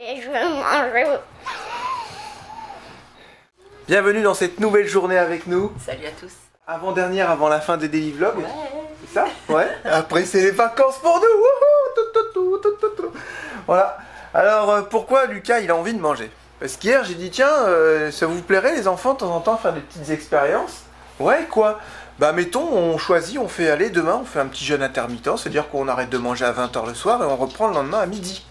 Et je veux manger. Bienvenue dans cette nouvelle journée avec nous. Salut à tous. Avant-dernière, avant la fin des daily vlogs. Ouais. C'est ça? Ouais. Après, c'est les vacances pour nous. Wouhou, tout. Voilà. Alors, pourquoi Lucas, il a envie de manger? Parce qu'hier, j'ai dit, tiens, ça vous plairait, les enfants, de temps en temps, faire des petites expériences? Ouais, quoi? Bah, mettons, on choisit, on fait, allez, demain, on fait un petit jeûne intermittent, c'est-à-dire qu'on arrête de manger à 20 h le soir et on reprend le lendemain à midi.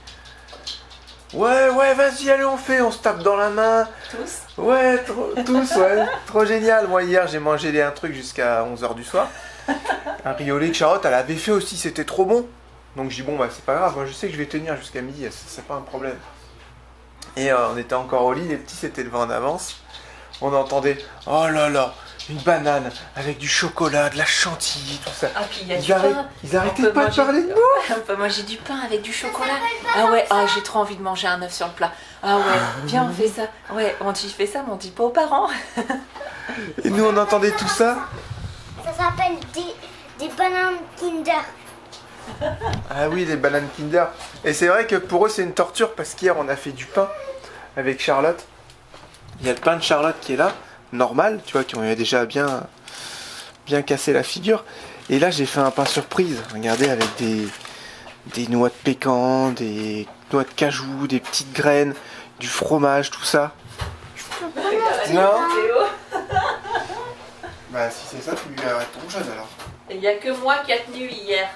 Ouais, vas-y, allez, on se tape dans la main. Tous? Ouais, tous, ouais, trop génial. Moi, hier, j'ai mangé un truc jusqu'à 11 h du soir. Un riolet que Charlotte, elle avait fait aussi, c'était trop bon. Donc, j'ai dit, bon, bah, c'est pas grave, moi, je sais que je vais tenir jusqu'à midi, c'est pas un problème. Et on était encore au lit, les petits s'étaient levés en avance. On entendait, oh là là, une banane avec du chocolat, de la chantilly, tout ça. Ah, puis il y a du pain. Ils arrêtaient pas de parler de nous. On peut manger du pain avec du chocolat. Ah ouais, j'ai trop envie de manger un œuf sur le plat. Ah ouais, viens, on fait ça. Ouais, on dit fait ça, mais on dit pas aux parents. Et nous, on entendait tout ça. Ça s'appelle des bananes Kinder. Ah oui, les bananes Kinder. Et c'est vrai que pour eux, c'est une torture parce qu'hier, on a fait du pain avec Charlotte. Il y a le pain de Charlotte qui est là, normal, tu vois, qui ont déjà bien cassé la figure. Et là, j'ai fait un pain surprise. Regardez, avec des noix de pécan, des noix de cajou, des petites graines, du fromage, tout ça. Non. Bah, si c'est ça, tu lui arrêtes ton jeûne alors. Il n'y a que moi qui a tenu hier.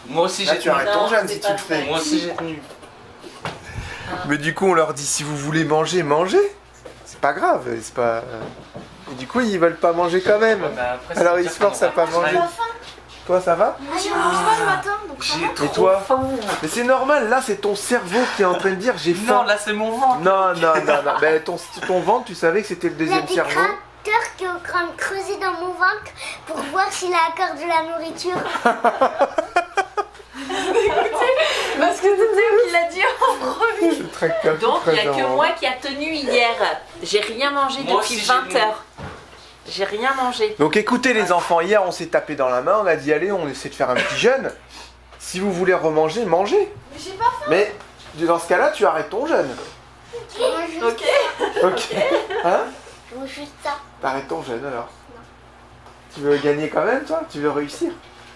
Moi aussi j'ai Tu tenu. arrêtes ton jeûne si c'est tu pas le fais. vrai. Moi aussi j'ai tenu. Mais du coup, on leur dit, si vous voulez manger, mangez. C'est pas grave, c'est pas... Et du coup, ils veulent pas manger quand même. Bah, après, ça Alors veut ils dire se forcent qu'on à pas va manger. travailler. Toi, ça va? Je mange pas le matin, donc ça va. J'ai trop Et toi? faim. Mais c'est normal, là, c'est ton cerveau qui est en train de dire, j'ai faim. Non, là c'est mon ventre. Non. Ben, ton ventre, tu savais que c'était le Il y a deuxième des cerveau. créateurs qui sont en train de creuser dans mon ventre pour voir s'il a encore de la nourriture. Parce que c'était qui l'a dit en premier. C'est très calme, Donc il n'y a très que marrant. moi qui a tenu hier. J'ai rien mangé Moi depuis aussi, 20 j'ai tenu. heures. J'ai rien mangé. Donc écoutez les enfants, hier on s'est tapé dans la main, on a dit allez, on essaie de faire un petit jeûne. Si vous voulez remanger, mangez. Mais j'ai pas faim. Mais dans ce cas-là, tu arrêtes ton jeûne. Je veux juste Ok. Ok. Hein? Je veux juste ça. T'arrêtes ton jeûne alors. Tu veux gagner quand même, toi? Tu veux réussir?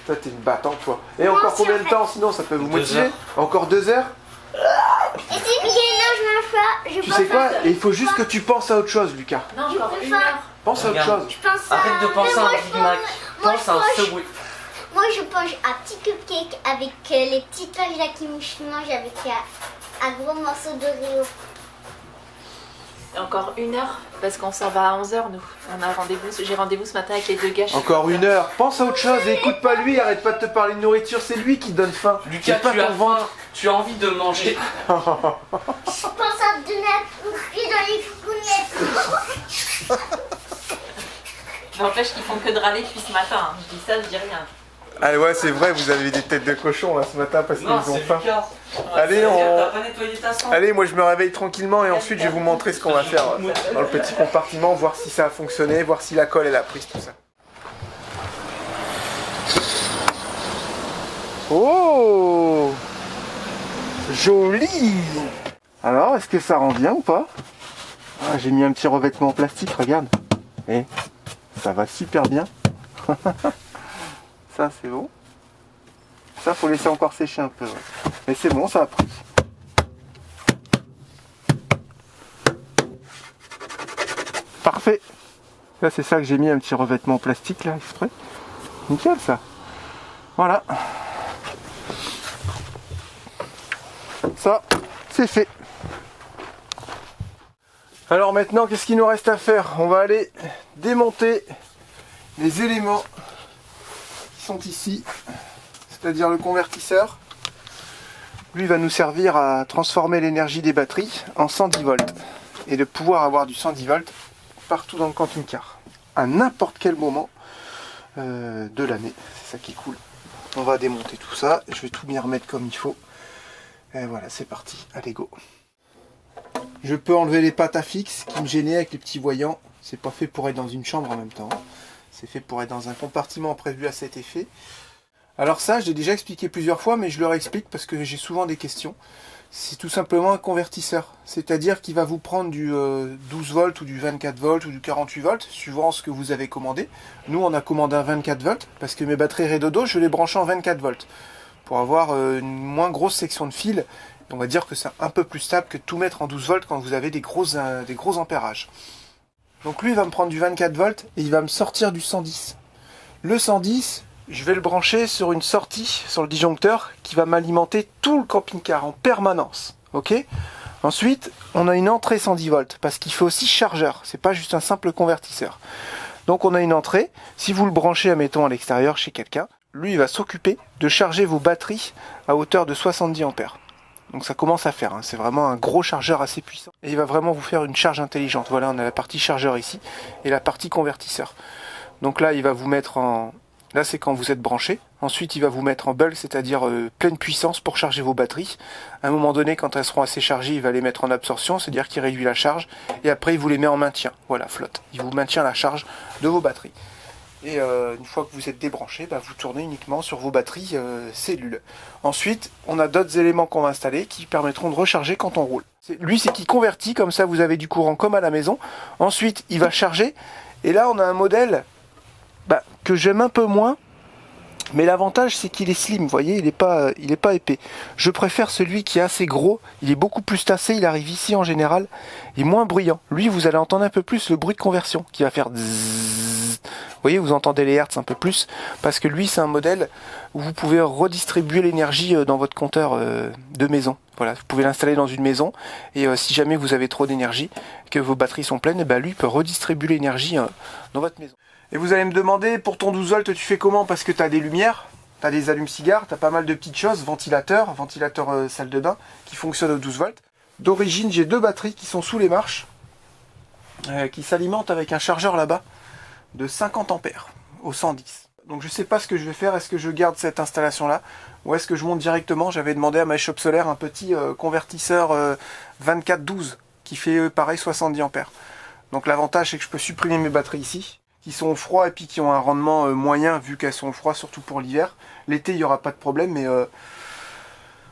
Toi, t'es une battante, toi. Et Moi encore aussi, combien en de fait. temps sinon ça peut vous 2 motiver? heures. Encore 2 heures? Et si je mange pas, je Tu pense sais quoi? à... Et il faut juste que tu penses à autre chose, Lucas. Non, encore J'ai une faim. heure. Pense à autre Regarde. chose. Je pense à... Arrête de penser à un Mais Big Mac. moi, Pense à un je Subway. Moi, je mange un petit cupcake avec les petites pages là qui je mange avec un gros morceau d'Oreo. Et encore une heure, parce qu'on s'en va à 11 h nous. On a rendez-vous, j'ai rendez-vous ce matin avec les deux gars. Encore une heure. Pense à autre chose. Et écoute pas lui. Arrête pas de te parler de nourriture. C'est lui qui donne faim. Lucas, C'est pas tu as ton ventre. faim. Tu as envie de manger. Je pense à te donner un coup de pied dans les fougounettes. N'empêche qu'ils font que de râler depuis ce matin. Hein. Je dis ça, je dis rien. Ah ouais, c'est vrai. Vous avez des têtes de cochon là ce matin parce qu'ils Non, ont c'est faim. Lucas. Allez, Ça veut dire, on- T'as pas nettoyé ta sang. Allez, moi je me réveille tranquillement et ensuite je vais vous montrer ce qu'on va faire dans le petit compartiment, voir si ça a fonctionné, voir si la colle elle a prise, tout ça. Oh, joli. Alors, est-ce que ça rend bien ou pas? Ah, j'ai mis un petit revêtement en plastique, regarde. Et ça va super bien. Ça c'est bon. Ça faut laisser encore sécher un peu. Ouais. Mais c'est bon, ça a pris. Parfait. Là c'est ça que j'ai mis, un petit revêtement en plastique là, exprès. Nickel ça. Voilà. Ça, c'est fait. Alors maintenant, qu'est-ce qu'il nous reste à faire? On va aller démonter les éléments qui sont ici, c'est-à-dire le convertisseur. Lui va nous servir à transformer l'énergie des batteries en 110 volts et de pouvoir avoir du 110 volts partout dans le camping-car à n'importe quel moment de l'année. C'est ça qui est cool. On va démonter tout ça, je vais tout bien remettre comme il faut. Et voilà, c'est parti, allez go. Je peux enlever les pattes à fixe qui me gênaient avec les petits voyants. C'est pas fait pour être dans une chambre en même temps. C'est fait pour être dans un compartiment prévu à cet effet. Alors ça, je l'ai déjà expliqué plusieurs fois, mais je le réexplique parce que j'ai souvent des questions. c'est tout simplement un convertisseur. C'est-à-dire qu'il va vous prendre du 12 volts ou du 24 volts ou du 48 volts, suivant ce que vous avez commandé. Nous, on a commandé un 24 volts, parce que mes batteries Redodo, je les branche en 24 volts. Pour avoir une moins grosse section de fil. On va dire que c'est un peu plus stable que de tout mettre en 12 volts quand vous avez des gros ampérages. Donc lui, il va me prendre du 24 volts et il va me sortir du 110. Le 110, je vais le brancher sur une sortie, sur le disjoncteur, qui va m'alimenter tout le camping-car en permanence. Ok ? Ensuite, on a une entrée 110 volts, parce qu'il fait aussi chargeur. C'est pas juste un simple convertisseur. Donc on a une entrée. Si vous le branchez, admettons, à l'extérieur, chez quelqu'un, lui, il va s'occuper de charger vos batteries à hauteur de 70 ampères. Donc ça commence à faire, hein. C'est vraiment un gros chargeur assez puissant. Et il va vraiment vous faire une charge intelligente. Voilà, on a la partie chargeur ici et la partie convertisseur. Donc là, il va vous mettre en... Là, c'est quand vous êtes branché. Ensuite, il va vous mettre en bulk, c'est-à-dire pleine puissance pour charger vos batteries. À un moment donné, quand elles seront assez chargées, il va les mettre en absorption, c'est-à-dire qu'il réduit la charge. Et après, il vous les met en maintien. Voilà, flotte. Il vous maintient la charge de vos batteries. Et une fois que vous êtes débranché, vous tournez uniquement sur vos batteries cellules. Ensuite, on a d'autres éléments qu'on va installer qui permettront de recharger quand on roule. Lui, c'est qui convertit, comme ça vous avez du courant comme à la maison. Ensuite, il va charger. Et là, on a un modèle que j'aime un peu moins. Mais l'avantage, c'est qu'il est slim, vous voyez, il est pas épais. Je préfère celui qui est assez gros, il est beaucoup plus tassé, il arrive ici en général, et moins bruyant. Lui, vous allez entendre un peu plus le bruit de conversion, qui va faire zzzz. Vous voyez, vous entendez les hertz un peu plus, parce que lui, c'est un modèle où vous pouvez redistribuer l'énergie dans votre compteur de maison. Voilà, vous pouvez l'installer dans une maison, et si jamais vous avez trop d'énergie, que vos batteries sont pleines, lui peut redistribuer l'énergie dans votre maison. Et vous allez me demander, pour ton 12 volts, tu fais comment? Parce que tu as des lumières, tu as des allumes-cigares, tu as pas mal de petites choses, ventilateur salle de bain, qui fonctionne au 12 volts. D'origine, j'ai deux batteries qui sont sous les marches, qui s'alimentent avec un chargeur là-bas, de 50 ampères au 110. Donc je sais pas ce que je vais faire, est-ce que je garde cette installation-là, ou est-ce que je monte directement? J'avais demandé à MyShop Solaire un petit convertisseur 24-12, qui fait pareil 70 ampères. Donc l'avantage, c'est que je peux supprimer mes batteries ici, qui sont au froid et puis qui ont un rendement moyen vu qu'elles sont au froid, surtout pour l'hiver. L'été, il n'y aura pas de problème, mais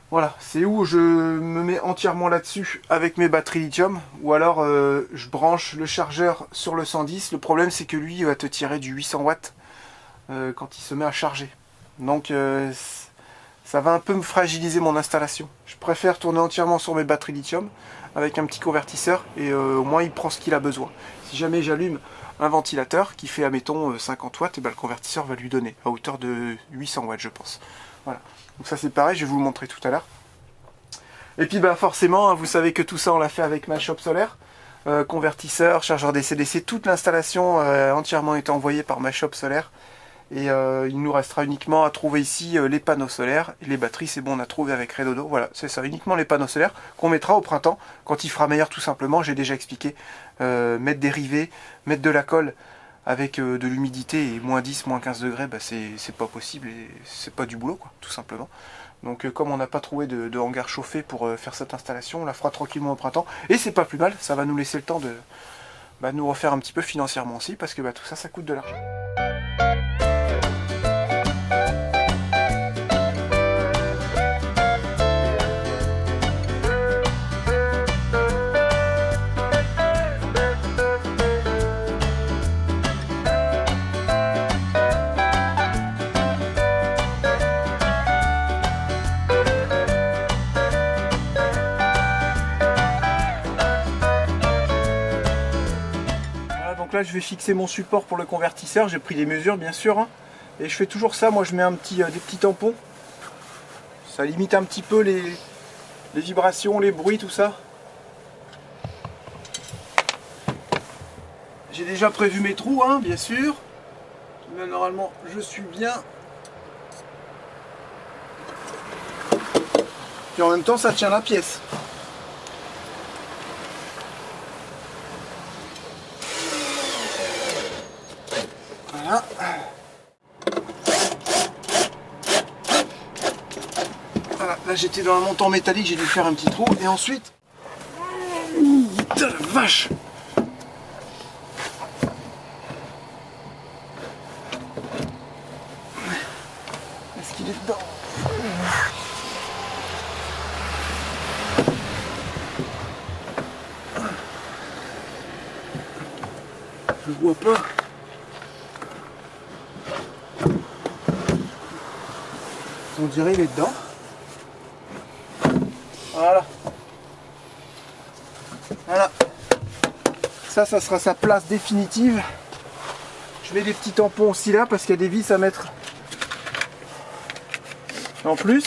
voilà, c'est où je me mets entièrement là-dessus avec mes batteries lithium, ou alors je branche le chargeur sur le 110. Le problème, c'est que lui, il va te tirer du 800 watts quand il se met à charger. Donc ça va un peu me fragiliser mon installation. Je préfère tourner entièrement sur mes batteries lithium avec un petit convertisseur et au moins il prend ce qu'il a besoin. Si jamais j'allume un ventilateur qui fait, admettons, 50 watts, et le convertisseur va lui donner à hauteur de 800 watts, je pense. Voilà. Donc ça c'est pareil, je vais vous le montrer tout à l'heure. Et puis forcément, vous savez que tout ça on l'a fait avec MyShop Solaire. Convertisseur, chargeur DC-DC, toute l'installation entièrement été envoyée par MyShop Solaire. Et il nous restera uniquement à trouver ici les panneaux solaires. Et les batteries, c'est bon, on a trouvé avec Redodo. Voilà, c'est ça, uniquement les panneaux solaires qu'on mettra au printemps, quand il fera meilleur tout simplement. J'ai déjà expliqué. Mettre des rivets, mettre de la colle avec de l'humidité et moins 10, moins 15 degrés, c'est pas possible et c'est pas du boulot, quoi, tout simplement. Donc comme on n'a pas trouvé de hangar chauffé pour faire cette installation, on la fera tranquillement au printemps. Et c'est pas plus mal, ça va nous laisser le temps de nous refaire un petit peu financièrement aussi, parce que tout ça, ça coûte de l'argent. Donc là je vais fixer mon support pour le convertisseur, j'ai pris des mesures bien sûr, hein. Et je fais toujours ça, moi je mets des petits tampons, ça limite un petit peu les vibrations, les bruits, tout ça. J'ai déjà prévu mes trous, hein, bien sûr. Là, normalement je suis bien. Puis en même temps ça tient la pièce. Voilà. Voilà, là j'étais dans un montant métallique, j'ai dû faire un petit trou et ensuite... Putain la vache! Est-ce qu'il est dedans? Je vois pas. On dirait il est dedans. Voilà. Voilà. Ça sera sa place définitive. Je mets des petits tampons aussi là parce qu'il y a des vis à mettre en plus.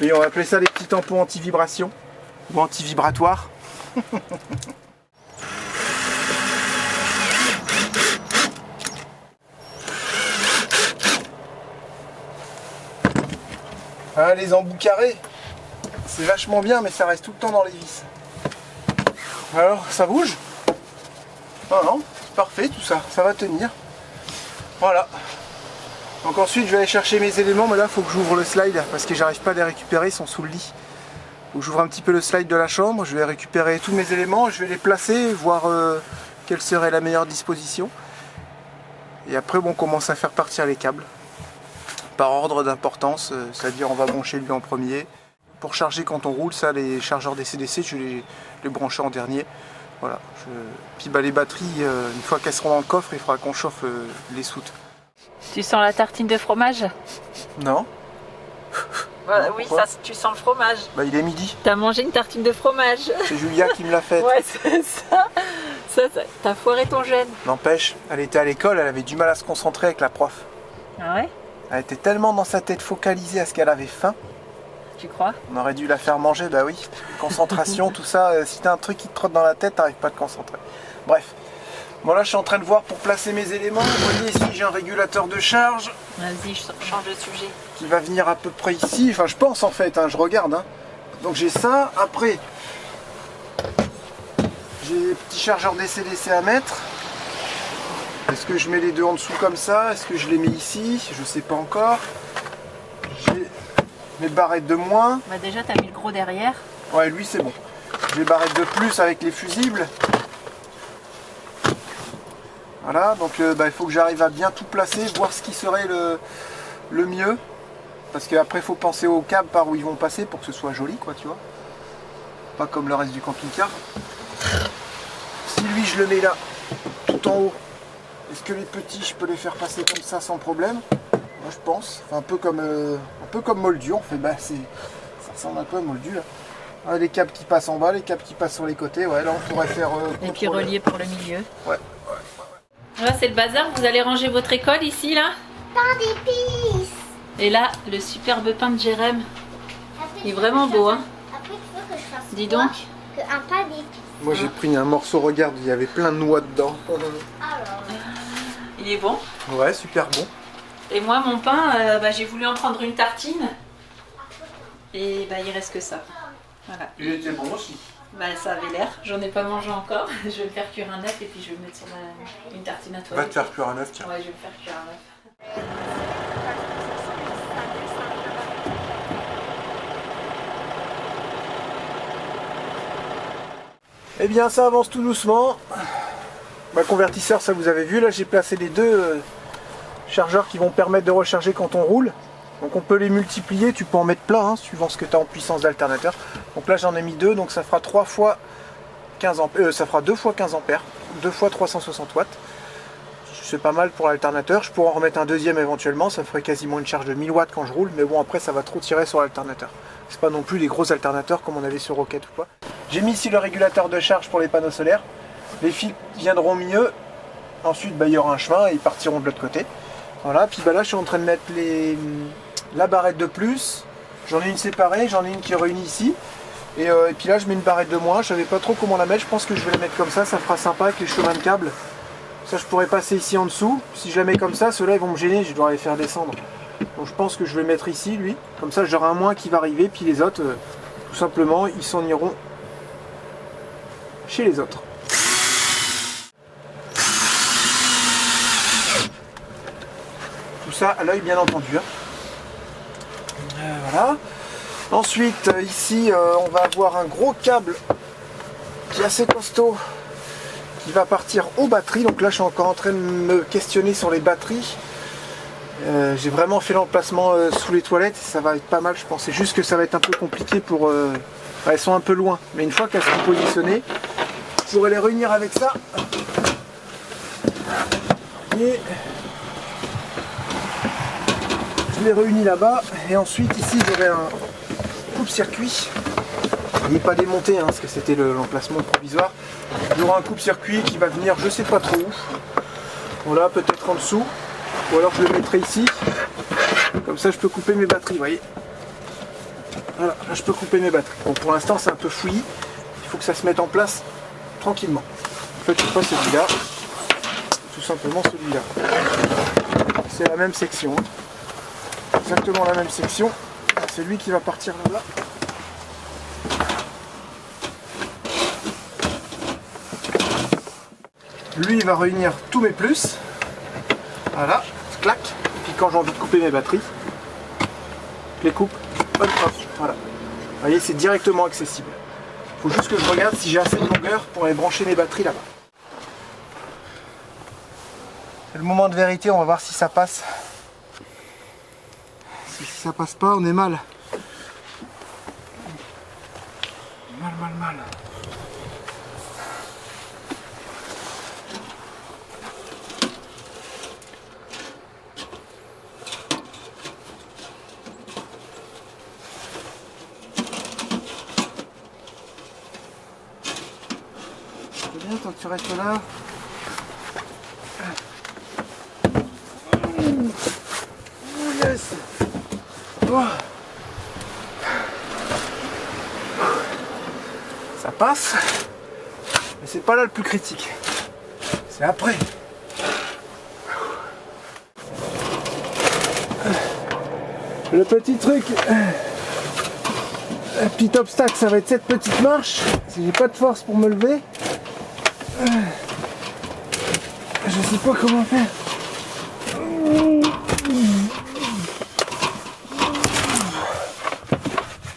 Et on va appeler ça les petits tampons anti-vibration ou anti-vibratoires. Ah, les embouts carrés, c'est vachement bien, mais ça reste tout le temps dans les vis. Alors, ça bouge? Ah non, c'est parfait tout ça, ça va tenir. Voilà. Donc ensuite, je vais aller chercher mes éléments, mais là, il faut que j'ouvre le slide, parce que j'arrive pas à les récupérer, ils sont sous le lit. Donc j'ouvre un petit peu le slide de la chambre, je vais récupérer tous mes éléments, je vais les placer, voir quelle serait la meilleure disposition. Et après, bon, on commence à faire partir les câbles. Par ordre d'importance, c'est-à-dire on va brancher lui en premier. Pour charger quand on roule, ça, les chargeurs DC-DC, je vais les brancher en dernier. Voilà. Puis bah, les batteries, une fois qu'elles seront dans le coffre, il faudra qu'on chauffe les soutes. Tu sens la tartine de fromage? Non? Voilà, Non, oui, pourquoi ça, tu sens le fromage. Bah il est midi. T'as mangé une tartine de fromage. C'est Julia qui me l'a faite. Ouais, c'est ça. T'as foiré ton gène. N'empêche, elle était à l'école, elle avait du mal à se concentrer avec la prof. Ah ouais? Elle était tellement dans sa tête focalisée à ce qu'elle avait faim. Tu crois? On aurait dû la faire manger, bah oui. Concentration, tout ça, si t'as un truc qui te trotte dans la tête, t'arrives pas à te concentrer. Bref. Bon là je suis en train de voir pour placer mes éléments. Vous voyez ici j'ai un régulateur de charge. Vas-y, je change de sujet. Qui va venir à peu près ici. Enfin je pense en fait, hein, je regarde. Hein. Donc j'ai ça. Après, j'ai les petits chargeurs DC-DC à mettre. Est-ce que je mets les deux en dessous comme ça? Est-ce que je les mets ici? Je sais pas encore. J'ai mes barrettes de moins. Bah déjà t'as mis le gros derrière. Ouais lui c'est bon. J'ai les barrettes de plus avec les fusibles. Voilà, donc il faut que j'arrive à bien tout placer, voir ce qui serait le mieux. Parce qu'après il faut penser aux câbles par où ils vont passer pour que ce soit joli quoi, tu vois. Pas comme le reste du camping-car. Si lui je le mets là, tout en haut, est-ce que les petits je peux les faire passer comme ça sans problème? Moi je pense. Enfin, un peu comme Moldu, on fait ça ressemble un peu à Moldu là. Ah, les câbles qui passent en bas, les câbles qui passent sur les côtés, ouais là on pourrait faire Et puis relier pour le milieu. Ouais. Là c'est le bazar, vous allez ranger votre école ici là. Pain d'épices. Et là, le superbe pain de Jérém. Après, Il est vraiment beau hein. Après, il faut que je fasse Dis quoi donc. Un pain d'épices. Moi j'ai pris un morceau, regarde, il y avait plein de noix dedans. Alors, Il est bon. Ouais, super bon. Et moi mon pain, j'ai voulu en prendre une tartine. Et il reste que ça. Voilà. Il était bon aussi. Ça avait l'air, j'en ai pas mangé encore. Je vais me faire cuire un œuf et puis je vais me mettre sur une tartine à toi. Va te faire cuire un œuf, tiens. Ouais, je vais me faire cuire un œuf. Eh bien ça avance tout doucement. Ma convertisseur, ça vous avez vu, là j'ai placé les deux chargeurs qui vont permettre de recharger quand on roule. Donc on peut les multiplier, tu peux en mettre plein, hein, suivant ce que tu as en puissance d'alternateur. Donc là j'en ai mis deux, donc ça fera 3 fois 15 ampères, ça fera 2 fois 15 ampères, 2 fois 360 watts. C'est pas mal pour l'alternateur, je pourrais en remettre un deuxième éventuellement, ça ferait quasiment une charge de 1000 watts quand je roule, mais bon après ça va trop tirer sur l'alternateur. C'est pas non plus les gros alternateurs comme on avait sur Rocket ou quoi. J'ai mis ici le régulateur de charge pour les panneaux solaires. Les fils viendront mieux, ensuite il y aura un chemin et ils partiront de l'autre côté. Voilà, puis là je suis en train de mettre la barrette de plus, j'en ai une séparée, j'en ai une qui est réunie ici, et puis là je mets une barrette de moins, je savais pas trop comment la mettre, je pense que je vais la mettre comme ça fera sympa avec les chemins de câbles. Ça je pourrais passer ici en dessous, si je la mets comme ça, ceux-là ils vont me gêner, je dois les faire descendre. Donc je pense que je vais le mettre ici lui, comme ça j'aurai un moins qui va arriver, puis les autres, tout simplement, ils s'en iront chez les autres. Tout ça à l'œil bien entendu. Voilà. Ensuite ici on va avoir un gros câble qui est assez costaud qui va partir aux batteries. Donc là je suis encore en train de me questionner sur les batteries. J'ai vraiment fait l'emplacement sous les toilettes, ça va être pas mal je pense. C'est juste que ça va être un peu compliqué pour... elles sont un peu loin, mais une fois qu'elles seront positionnées, je pourrais les réunir avec ça. Et je les réunis là-bas. Et ensuite ici j'aurai un coupe-circuit. Il n'est pas démonté hein, parce que c'était l'emplacement provisoire. Il y aura un coupe-circuit qui va venir je sais pas trop où. Voilà, peut-être en dessous. Ou alors je le mettrai ici. Comme ça je peux couper mes batteries, vous voyez. Voilà, là je peux couper mes batteries. Bon pour l'instant c'est un peu fouillis. Il faut que ça se mette en place tranquillement. En fait je pas celui-là. Tout simplement celui-là. C'est la même section. Exactement la même section. C'est lui qui va partir là-bas. Lui il va réunir tous mes plus. Voilà, clac. Puis quand j'ai envie de couper mes batteries, je les coupe. Hop, hop, voilà. Vous voyez, c'est directement accessible. Il faut juste que je regarde si j'ai assez de longueur pour aller brancher mes batteries là-bas. C'est le moment de vérité, on va voir si ça passe. Si ça passe pas, on est mal. Mal. C'est bien tant que tu restes là. Oh yes. Oh. Ça passe, mais c'est pas là le plus critique. C'est après. Le petit truc, le petit obstacle, ça va être cette petite marche. Si j'ai pas de force pour me lever, je sais pas comment faire.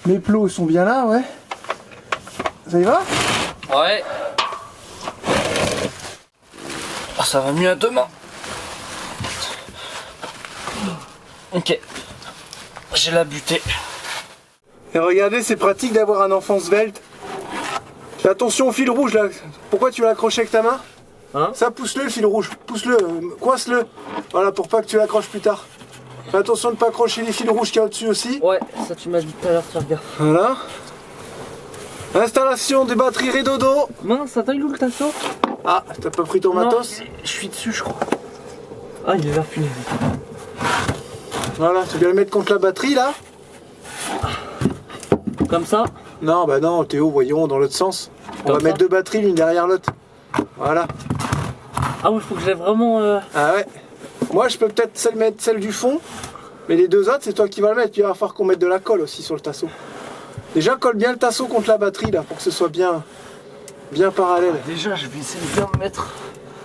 Mes plots sont bien là, ouais. Ça y va? Ouais. Ah, ça va mieux à deux mains. Ok. J'ai la butée. Et regardez, c'est pratique d'avoir un enfant svelte. Fais attention au fil rouge là. Pourquoi tu l'as accroché avec ta main? Hein? Ça, pousse-le le fil rouge. Pousse-le, coince-le. Voilà, pour pas que tu l'accroches plus tard. Fais attention de ne pas accrocher les fils rouges qu'il y a au-dessus aussi. Ouais, ça tu m'as dit tout à l'heure, tu regardes. Voilà. Installation des batteries Redodo. Mince, attends, il est où le tasseau? Ah, t'as pas pris ton matos? Je suis dessus, je crois. Ah, il est là, punaise. Voilà, tu viens le mettre contre la batterie là? Comme ça? Non, bah non, Théo, voyons, dans l'autre sens. On va Comme mettre ça? deux batteries l'une derrière l'autre. Voilà. Ah ouais, faut que j'ai vraiment... Ah ouais. Moi, je peux peut-être mettre celle du fond, mais les deux autres, c'est toi qui vas le mettre. Il va falloir qu'on mette de la colle aussi sur le tasseau. Déjà, colle bien le tasseau contre la batterie là, pour que ce soit bien parallèle. Déjà, je vais essayer de bien me mettre...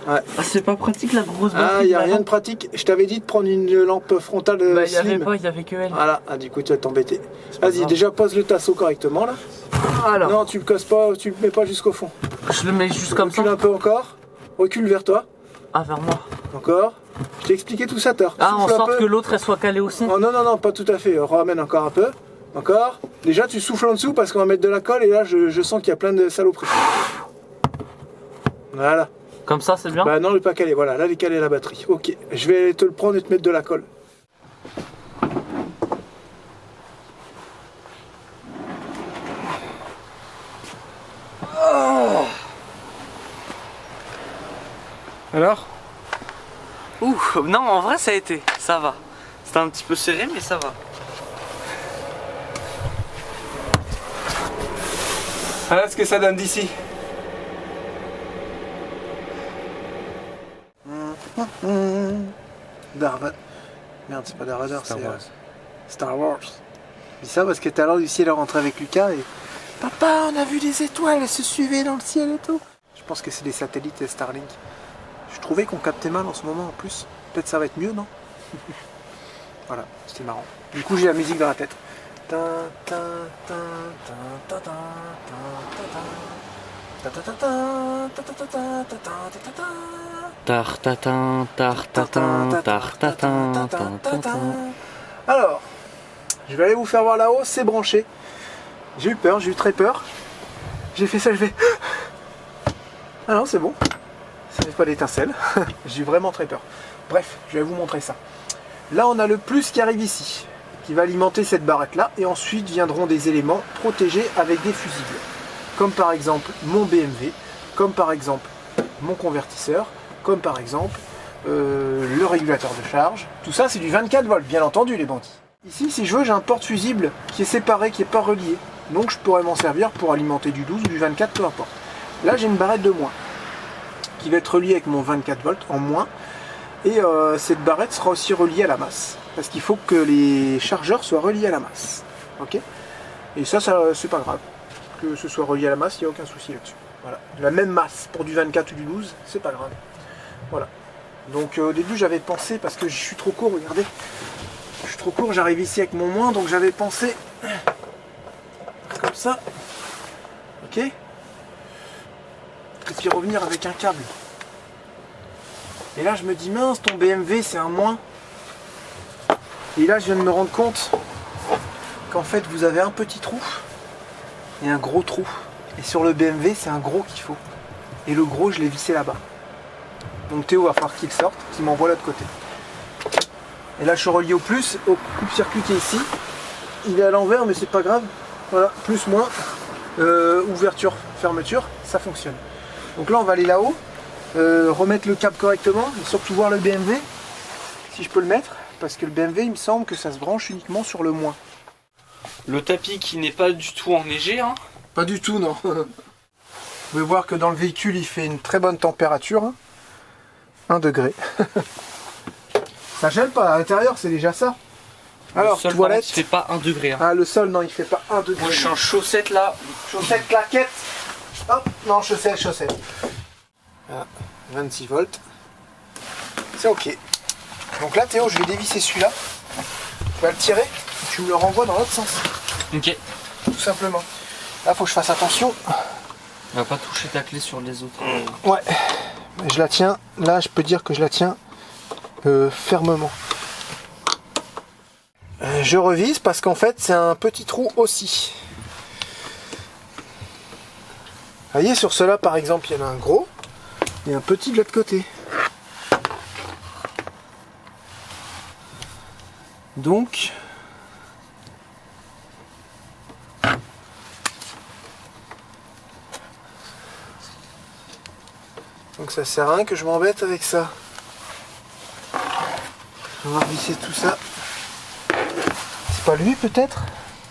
Ouais. Ah, c'est pas pratique la grosse batterie. Ah, il n'y a là, rien non? de pratique. Je t'avais dit de prendre une lampe frontale Bah, il y avait slim. pas, il y avait que elle. Voilà, ah, du coup, tu vas t'embêter. pas Vas-y, grave. déjà pose le tasseau correctement là. Alors, Non, tu le casses pas, tu le mets pas jusqu'au fond. je le mets juste comme ça. Recule un peu encore. Recule vers toi. Ah, vers moi. Encore. Je t'ai expliqué tout ça, tard. Ah, en sorte que l'autre elle soit calée aussi. Oh, non, pas tout à fait. Ramène encore un peu. Encore. Déjà, tu souffles en dessous parce qu'on va mettre de la colle et là, je sens qu'il y a plein de saloperies. Voilà. Comme ça, c'est bien. Bah non, il n'est pas calé. Voilà, là, il est calé la batterie. Ok. Je vais te le prendre et te mettre de la colle. Oh. Alors? Ouh, non, en vrai, ça a été. Ça va. C'était un petit peu serré, mais ça va. Voilà ce que ça donne d'ici. Darvador. Merde, c'est pas Darvador, c'est Star Wars. Je dis ça parce que tout à l'heure, Lucie elle est rentrée avec Lucas et papa, on a vu les étoiles, elles se suivaient dans le ciel et tout. Je pense que c'est des satellites Starlink. Je trouvais qu'on captait mal en ce moment en plus. Peut-être ça va être mieux, non? Voilà, c'était marrant. Du coup, j'ai la musique dans la tête. Tartatin, tartatin, tartatin, tartatin. Alors, je vais aller vous faire voir là-haut, c'est branché. J'ai eu peur, j'ai eu très peur. J'ai fait ça, je vais... Ah non, c'est bon. Ça n'est pas d'étincelle. J'ai vraiment très peur. Bref, je vais vous montrer ça. Là, on a le plus qui arrive ici, qui va alimenter cette barrette-là. Et ensuite viendront des éléments protégés avec des fusibles. Comme par exemple mon BMW, comme par exemple mon convertisseur, comme par exemple le régulateur de charge. Tout ça, c'est du 24 volts, bien entendu, les bandits. Ici, si je veux, j'ai un porte-fusible qui est séparé, qui n'est pas relié. Donc, je pourrais m'en servir pour alimenter du 12 ou du 24, peu importe. Là, j'ai une barrette de moins qui va être reliée avec mon 24 volts en moins. Et cette barrette sera aussi reliée à la masse. Parce qu'il faut que les chargeurs soient reliés à la masse. Ok? Et ça c'est pas grave. Que ce soit relié à la masse, il n'y a aucun souci là-dessus. Voilà. La même masse pour du 24 ou du 12, c'est pas grave. Voilà. Donc au début j'avais pensé, parce que je suis trop court, regardez. Je suis trop court, j'arrive ici avec mon moins, donc j'avais pensé comme ça. Ok? Et puis revenir avec un câble. Et là je me dis mince, ton BMW c'est un moins. Et là je viens de me rendre compte qu'en fait vous avez un petit trou et un gros trou. Et sur le BMW c'est un gros qu'il faut. Et le gros je l'ai vissé là-bas. Donc Théo va falloir qu'il sorte, qu'il m'envoie de l'autre côté. Et là je suis relié au plus, au coupe-circuit qui est ici. Il est à l'envers mais c'est pas grave. Voilà, plus, moins, ouverture, fermeture, ça fonctionne. Donc là on va aller là-haut, remettre le câble correctement et surtout voir le BMW, si je peux le mettre. Parce que le BMW il me semble que ça se branche uniquement sur le moins. Le tapis qui n'est pas du tout enneigé, hein. Pas du tout, non. Vous pouvez voir que dans le véhicule il fait une très bonne température. 1 degré. Ça gèle pas, à l'intérieur c'est déjà ça. Alors, le sol, toilette. il fait pas 1 degré. Hein. Ah, le sol, non, il fait pas 1 degré. Moi je suis en chaussettes là. Chaussettes, claquettes. Hop, non, chaussettes. Voilà, 26 volts. C'est ok. Donc là, Théo, je vais dévisser celui-là. Tu vas le tirer et tu me le renvoies dans l'autre sens. Ok. Tout simplement. Là, faut que je fasse attention. On va pas toucher ta clé sur les autres. Ouais. Je la tiens. Là, je peux dire que je la tiens fermement. Je revise parce qu'en fait, c'est un petit trou aussi. Vous voyez, sur cela, par exemple, il y en a un gros et un petit de l'autre côté. Donc, ça sert à rien que je m'embête avec ça. On va visser tout ça. C'est pas lui peut-être?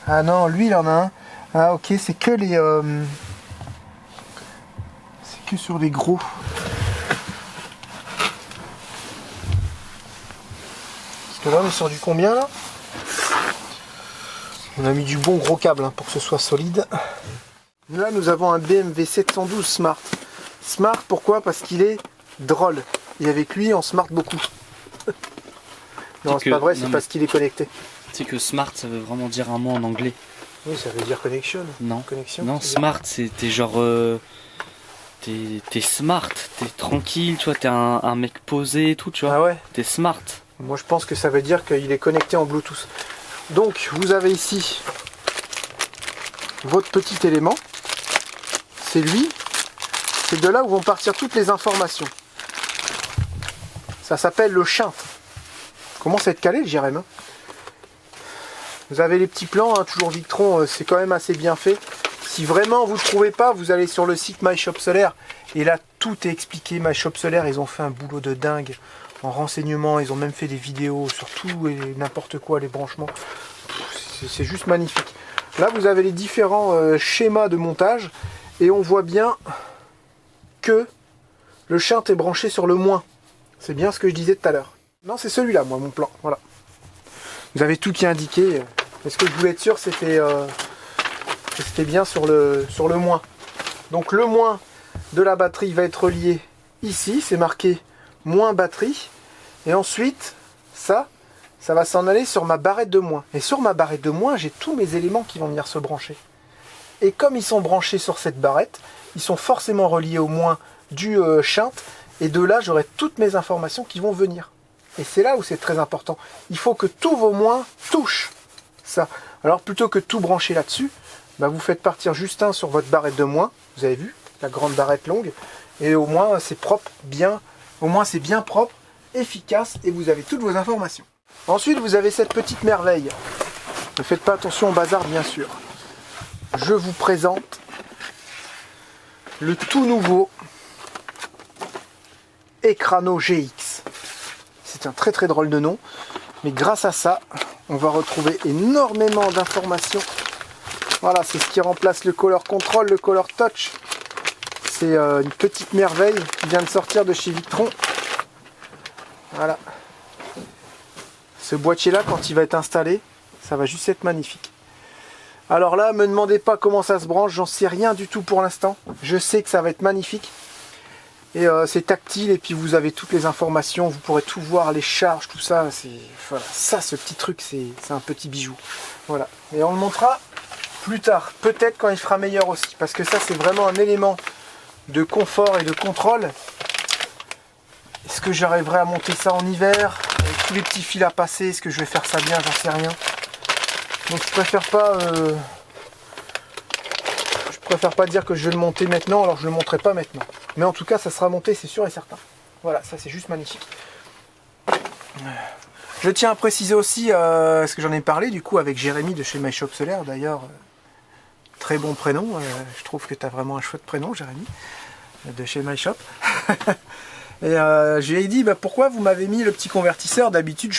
Ah non, lui il en a un. Ah ok, c'est que les... c'est que sur les gros. Parce que là on est sur du combien là? On a mis du bon gros câble hein, pour que ce soit solide. Là nous avons un BMW 712 Smart. Smart pourquoi? Parce qu'il est drôle. Et avec lui on smart beaucoup. Non c'est pas vrai, c'est parce qu'il est connecté. Tu sais que smart ça veut vraiment dire un mot en anglais. Oui ça veut dire connection. Non. Connexion, Non, smart t'es genre... T'es smart, t'es tranquille, tu vois, t'es un mec posé et tout, tu vois. Ah ouais? T'es smart. Moi je pense que ça veut dire qu'il est connecté en Bluetooth. Donc vous avez ici votre petit élément. C'est lui. C'est de là où vont partir toutes les informations. Ça s'appelle le shunt. Commence à être calé, Jérém. Hein. Vous avez les petits plans, hein, toujours Victron, c'est quand même assez bien fait. Si vraiment vous ne trouvez pas, vous allez sur le site My Shop Solaire. Et là, tout est expliqué. My Shop Solaire, ils ont fait un boulot de dingue en renseignement. Ils ont même fait des vidéos sur tout et n'importe quoi, les branchements. C'est juste magnifique. Là, vous avez les différents schémas de montage. Et on voit bien que le shunt est branché sur le moins. C'est bien ce que je disais tout à l'heure. Non, c'est celui-là, moi, mon plan. Voilà. Vous avez tout qui est indiqué. Mais ce que je voulais être sûr, c'était bien sur le moins. Donc le moins de la batterie va être relié ici. C'est marqué moins batterie. Et ensuite, ça va s'en aller sur ma barrette de moins. Et sur ma barrette de moins, j'ai tous mes éléments qui vont venir se brancher. Et comme ils sont branchés sur cette barrette, ils sont forcément reliés au moins du shunt. Et de là, j'aurai toutes mes informations qui vont venir. Et c'est là où c'est très important. Il faut que tous vos moins touchent ça. Alors plutôt que tout brancher là-dessus, bah, vous faites partir juste un sur votre barrette de moins. Vous avez vu, la grande barrette longue. Et au moins c'est propre, bien, au moins c'est bien propre, efficace et vous avez toutes vos informations. Ensuite vous avez cette petite merveille. Ne faites pas attention au bazar bien sûr. Je vous présente le tout nouveau Ecrano GX. C'est un très très drôle de nom, mais grâce à ça, on va retrouver énormément d'informations. Voilà, c'est ce qui remplace le Color Control, le Color Touch. C'est une petite merveille qui vient de sortir de chez Victron. Voilà. Ce boîtier-là, quand il va être installé, ça va juste être magnifique. Alors là, me demandez pas comment ça se branche, j'en sais rien du tout pour l'instant. Je sais que ça va être magnifique. Et c'est tactile et puis vous avez toutes les informations, vous pourrez tout voir, les charges, tout ça. Voilà, ça, ce petit truc, c'est un petit bijou. Voilà. Et on le montrera plus tard, peut-être quand il fera meilleur aussi, parce que ça, c'est vraiment un élément de confort et de contrôle. Est-ce que j'arriverai à monter ça en hiver avec tous les petits fils à passer? Est-ce que je vais faire ça bien? J'en sais rien. Donc je préfère pas dire que je vais le monter maintenant, alors je le monterai pas maintenant. Mais en tout cas, ça sera monté, c'est sûr et certain. Voilà, ça c'est juste magnifique. Je tiens à préciser aussi, ce que j'en ai parlé du coup avec Jérémy de chez My Shop Solaire, d'ailleurs, très bon prénom. Je trouve que tu as vraiment un chouette prénom, Jérémy, de chez My Shop. Et je lui ai dit, bah, pourquoi vous m'avez mis le petit convertisseur? D'habitude,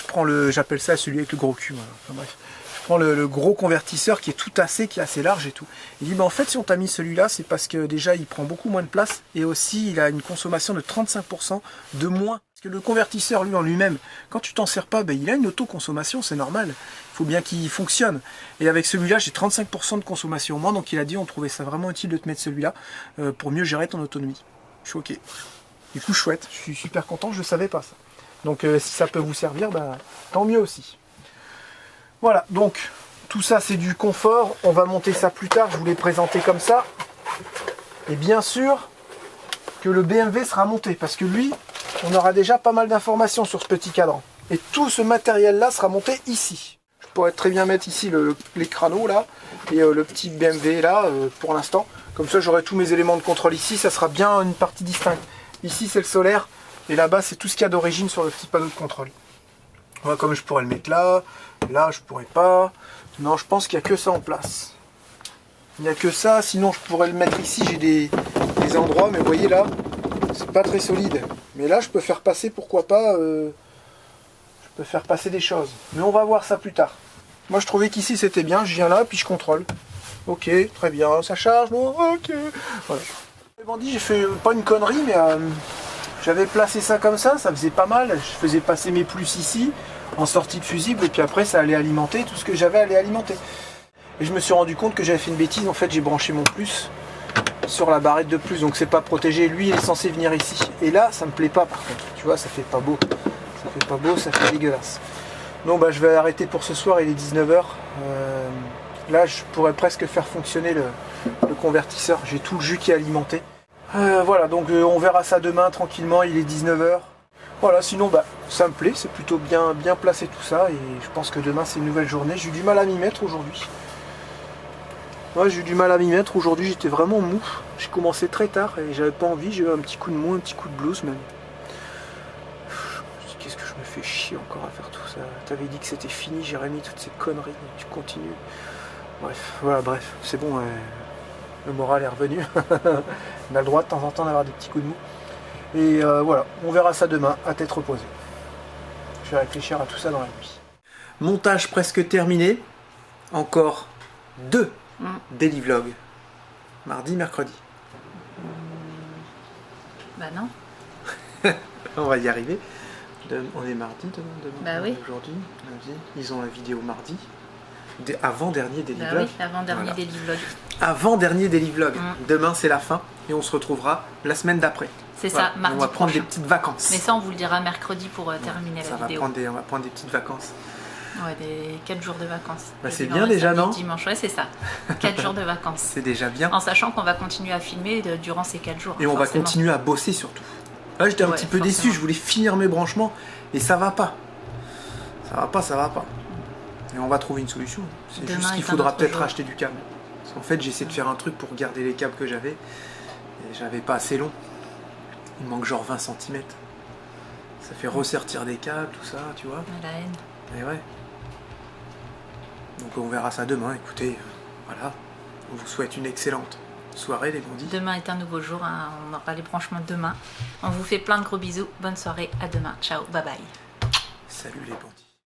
j'appelle ça celui avec le gros cul. Voilà. Enfin, bref. Je prends le gros convertisseur qui est tout assez, qui est assez large et tout. Il dit, bah, en fait, si on t'a mis celui-là, c'est parce que déjà, il prend beaucoup moins de place et aussi, il a une consommation de 35% de moins. Parce que le convertisseur, lui, en lui-même, quand tu t'en sers pas, bah, il a une autoconsommation, c'est normal. Il faut bien qu'il fonctionne. Et avec celui-là, j'ai 35% de consommation au moins. Donc, il a dit, on trouvait ça vraiment utile de te mettre celui-là pour mieux gérer ton autonomie. Je suis OK. Du coup, chouette. Je suis super content, je ne savais pas ça. Donc, si ça peut vous servir, bah, tant mieux aussi. Voilà, donc tout ça c'est du confort, on va monter ça plus tard, je vous l'ai présenté comme ça. Et bien sûr que le BMW sera monté, parce que lui, on aura déjà pas mal d'informations sur ce petit cadran. Et tout ce matériel là sera monté ici. Je pourrais très bien mettre ici les crâneaux là, et le petit BMW là, pour l'instant. Comme ça j'aurai tous mes éléments de contrôle ici, ça sera bien une partie distincte. Ici c'est le solaire, et là-bas c'est tout ce qu'il y a d'origine sur le petit panneau de contrôle. Voilà, comme je pourrais le mettre là, là je pourrais pas. Non, je pense qu'il n'y a que ça en place. Il n'y a que ça, sinon je pourrais le mettre ici, j'ai des endroits, mais vous voyez là, c'est pas très solide. Mais là je peux faire passer, pourquoi pas, je peux faire passer des choses. Mais on va voir ça plus tard. Moi je trouvais qu'ici c'était bien, je viens là, puis je contrôle. Ok, très bien, ça charge, bon, ok. Voilà. Dit, j'ai fait pas une connerie, mais j'avais placé ça comme ça faisait pas mal. Je faisais passer mes plus ici, en sortie de fusible, et puis après ça allait alimenter, tout ce que j'avais allait alimenter. Et je me suis rendu compte que j'avais fait une bêtise, en fait j'ai branché mon plus sur la barrette de plus, donc c'est pas protégé, lui il est censé venir ici. Et là ça me plaît pas par contre, tu vois, ça fait pas beau. Ça fait pas beau, ça fait dégueulasse. Donc bah je vais arrêter pour ce soir, il est 19 h. Là je pourrais presque faire fonctionner le convertisseur, j'ai tout le jus qui est alimenté. Voilà, donc on verra ça demain tranquillement, il est 19 h. Voilà, sinon bah, ça me plaît, c'est plutôt bien placé tout ça, et je pense que demain c'est une nouvelle journée. J'ai eu du mal à m'y mettre aujourd'hui. Ouais, j'ai eu du mal à m'y mettre aujourd'hui, j'étais vraiment mou. J'ai commencé très tard et j'avais pas envie, j'ai eu un petit coup de mou, un petit coup de blues même. Qu'est-ce que je me fais chier encore à faire tout ça. T'avais dit que c'était fini, Jérémy, toutes ces conneries, tu continues. Bref, voilà, bref, c'est bon, le moral est revenu. On a le droit de temps en temps d'avoir des petits coups de mou. Et voilà, on verra ça demain, à tête reposée. Je vais réfléchir à tout ça dans la nuit. Montage presque terminé. Encore 2 daily vlogs. Mardi, mercredi. Bah non. On va y arriver. On est mardi demain. Bah oui. Aujourd'hui, lundi. Ils ont la vidéo mardi. Avant-dernier daily Bah vlog. oui, avant-dernier Voilà. daily vlog. Avant-dernier daily vlog. Demain, c'est la fin. Et on se retrouvera la semaine d'après. C'est voilà. ça, mardi on va prendre prochain. des petites vacances. Mais ça, on vous le dira mercredi pour terminer la vidéo. On va prendre des petites vacances. Ouais, des 4 jours de vacances. Bah, c'est Jeudi, bien vendredi, déjà, samedi, non? Dimanche, ouais, c'est ça. 4 jours de vacances. C'est déjà bien. En sachant qu'on va continuer à filmer durant ces 4 jours. Et on va forcément. continuer à bosser surtout. Là, j'étais un petit peu déçu, je voulais finir mes branchements et ça va pas. Ça va pas. Et on va trouver une solution. C'est juste qu'il faudra peut-être racheter du câble. Parce qu'en fait, j'essaie de faire un truc pour garder les câbles que j'avais. Et j'avais pas assez long. Il manque genre 20 cm. Ça fait ressertir des câbles, tout ça, tu vois. La haine. Et ouais. Donc on verra ça demain. Écoutez, voilà. On vous souhaite une excellente soirée les bandits. Demain est un nouveau jour, hein. On aura les branchements demain. On vous fait plein de gros bisous. Bonne soirée, à demain. Ciao, bye bye. Salut les bandits.